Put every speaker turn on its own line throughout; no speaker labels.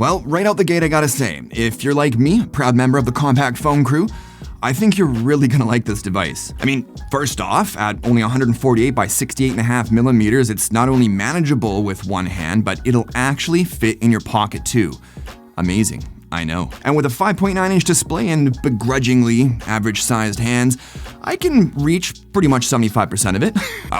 Well, right out the gate I gotta say, if you're like me, a proud member of the compact phone crew, I think you're really gonna like this device. I mean, first off, at only 148 by 68.5 millimeters, it's not only manageable with one hand, but it'll actually fit in your pocket too. Amazing, I know. And with a 5.9-inch display and begrudgingly average-sized hands, I can reach pretty much 75% of it.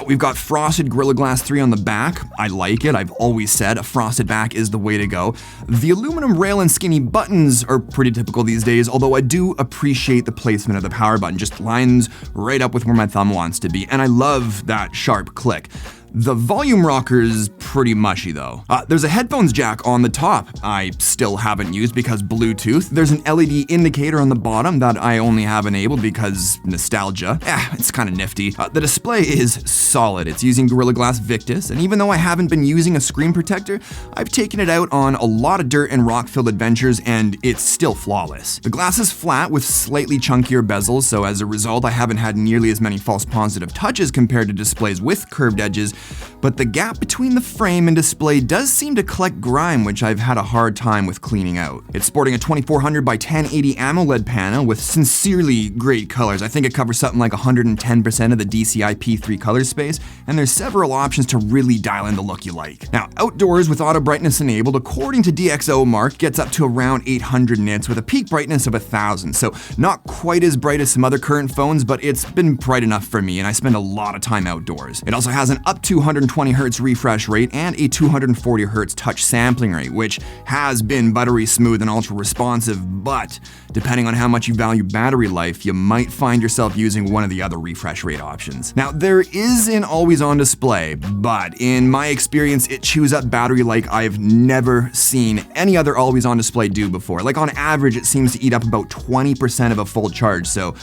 We've got frosted Gorilla Glass 3 on the back. I like it. I've always said a frosted back is the way to go. The aluminum rail and skinny buttons are pretty typical these days, although I do appreciate the placement of the power button. Just lines right up with where my thumb wants to be, and I love that sharp click. The volume rocker's pretty mushy though. There's a headphones jack on the top I still haven't used because Bluetooth. There's an LED indicator on the bottom that I only have enabled because nostalgia. It's kind of nifty. The display is solid. It's using Gorilla Glass Victus, and even though I haven't been using a screen protector, I've taken it out on a lot of dirt and rock-filled adventures and it's still flawless. The glass is flat with slightly chunkier bezels, so as a result I haven't had nearly as many false positive touches compared to displays with curved edges, but the gap between the frame and display does seem to collect grime, which I've had a hard time with cleaning out. It's sporting a 2400 by 1080 AMOLED panel with sincerely great colors. I think it covers something like 110% of the DCI P3 color space, and there's several options to really dial in the look you like. Now, outdoors with auto brightness enabled, according to DxOMark, gets up to around 800 nits with a peak brightness of 1000, so not quite as bright as some other current phones, but it's been bright enough for me, and I spend a lot of time outdoors. It also has an up to 120 Hz refresh rate and a 240 Hz touch sampling rate, which has been buttery smooth and ultra responsive, but depending on how much you value battery life, you might find yourself using one of the other refresh rate options. Now, there is an always-on display, but in my experience, it chews up battery like I've never seen any other always-on display do before. Like on average, it seems to eat up about 20% of a full charge, so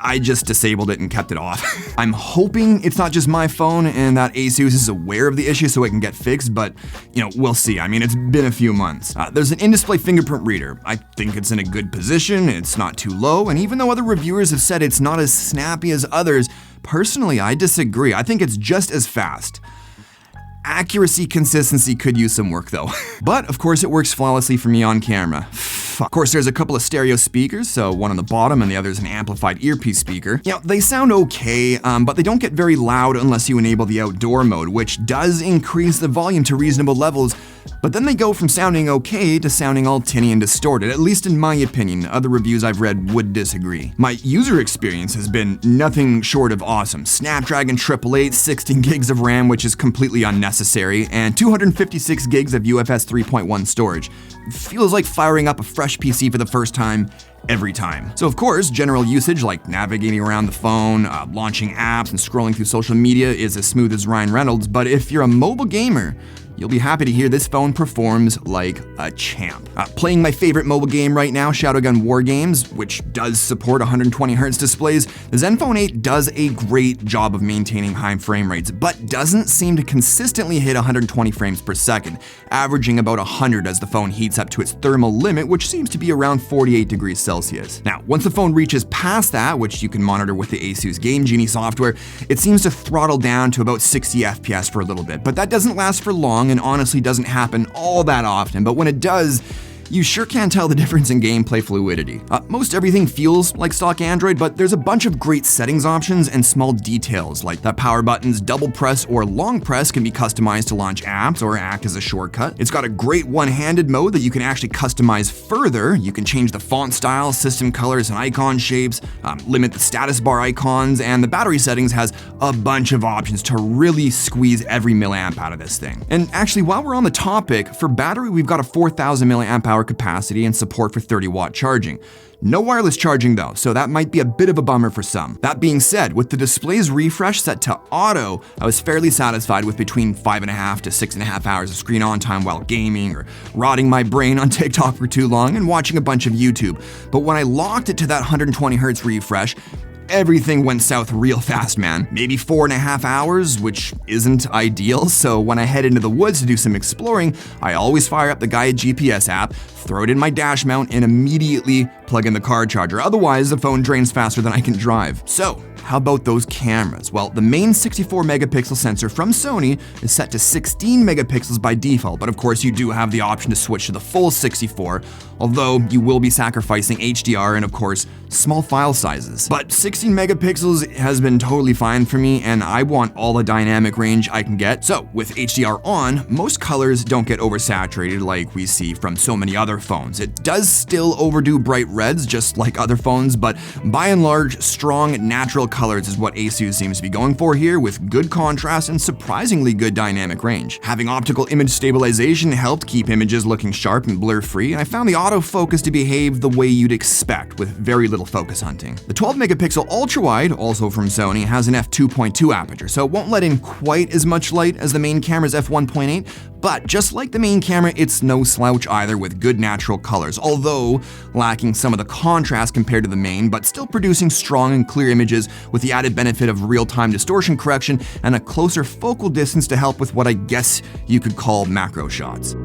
I just disabled it and kept it off. I'm hoping it's not just my phone and that Asus is aware of the issue so it can get fixed, but we'll see. I mean, it's been a few months. There's an in-display fingerprint reader. I think it's in a good position, it's not too low, and even though other reviewers have said it's not as snappy as others, personally, I disagree. I think it's just as fast. Accuracy consistency could use some work though. But of course it works flawlessly for me on camera. Of course there's a couple of stereo speakers, so one on the bottom and the other is an amplified earpiece speaker. They sound okay, but they don't get very loud unless you enable the outdoor mode, which does increase the volume to reasonable levels, but then they go from sounding okay to sounding all tinny and distorted, at least in my opinion. Other reviews I've read would disagree. My user experience has been nothing short of awesome. Snapdragon 888, 16 gigs of RAM, which is completely unnecessary, and 256 gigs of UFS 3.1 storage. Feels like firing up a fresh PC for the first time every time. So of course, general usage like navigating around the phone, launching apps, and scrolling through social media is as smooth as Ryan Reynolds, but if you're a mobile gamer, you'll be happy to hear this phone performs like a champ. Playing my favorite mobile game right now, Shadowgun War Games, which does support 120 Hz displays, the Zenfone 8 does a great job of maintaining high frame rates, but doesn't seem to consistently hit 120 frames per second, averaging about 100 as the phone heats up to its thermal limit, which seems to be around 48 degrees Celsius. Now, once the phone reaches past that, which you can monitor with the Asus Game Genie software, it seems to throttle down to about 60 FPS for a little bit, but that doesn't last for long and honestly doesn't happen all that often, but when it does, you sure can tell the difference in gameplay fluidity. Most everything feels like stock Android, but there's a bunch of great settings options and small details, like the power buttons double press or long press can be customized to launch apps or act as a shortcut. It's got a great one-handed mode that you can actually customize further. You can change the font style, system colors, and icon shapes, limit the status bar icons, and the battery settings has a bunch of options to really squeeze every milliamp out of this thing. And actually, while we're on the topic, for battery, we've got a 4,000 milliamp hour capacity and support for 30-watt charging. No wireless charging though, so that might be a bit of a bummer for some. That being said, with the display's refresh set to auto, I was fairly satisfied with between 5.5 to 6.5 hours of screen on time while gaming or rotting my brain on TikTok for too long and watching a bunch of YouTube. But when I locked it to that 120 Hz refresh, everything went south real fast, man. Maybe 4.5 hours, which isn't ideal, so when I head into the woods to do some exploring, I always fire up the Gaia GPS app, throw it in my dash mount, and immediately plug in the car charger. Otherwise, the phone drains faster than I can drive. So, how about those cameras? Well, the main 64 megapixel sensor from Sony is set to 16 megapixels by default, but of course you do have the option to switch to the full 64, although you will be sacrificing HDR and of course small file sizes. But 16 megapixels has been totally fine for me, and I want all the dynamic range I can get. So with HDR on, most colors don't get oversaturated like we see from so many other phones. It does still overdo bright reds just like other phones, but by and large, strong natural colors is what Asus seems to be going for here, with good contrast and surprisingly good dynamic range. Having optical image stabilization helped keep images looking sharp and blur-free, and I found the autofocus to behave the way you'd expect with very little focus hunting. The 12 megapixel ultra-wide, also from Sony, has an f2.2 aperture, so it won't let in quite as much light as the main camera's f1.8, but just like the main camera, it's no slouch either, with good natural colors, although lacking some of the contrast compared to the main, but still producing strong and clear images with the added benefit of real-time distortion correction and a closer focal distance to help with what I guess you could call macro shots.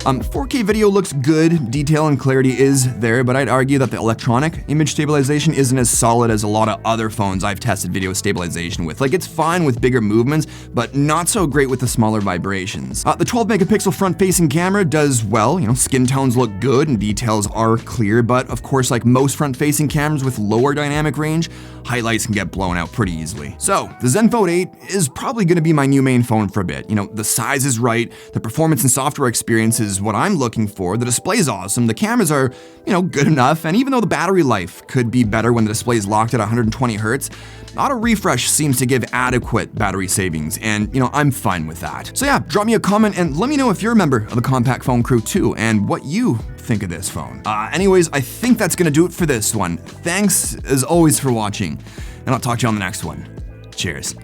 4K video looks good, detail and clarity is there, but I'd argue that the electronic image stabilization isn't as solid as a lot of other phones I've tested video stabilization with. Like, it's fine with bigger movements, but not so great with the smaller vibrations. The 12 megapixel front-facing camera does well, skin tones look good and details are clear, but of course, like most front-facing cameras with lower dynamic range, highlights can get blown out pretty easily. So, the Zenfone 8 is probably gonna be my new main phone for a bit. The size is right, the performance and software experience is what I'm looking for, the display is awesome, the cameras are, good enough, and even though the battery life could be better when the display is locked at 120 Hz, auto refresh seems to give adequate battery savings, and I'm fine with that. So yeah, drop me a comment and let me know if you're a member of the Compact Phone crew too, and what you think of this phone. Anyways, I think that's gonna do it for this one. Thanks as always for watching, and I'll talk to you on the next one. Cheers.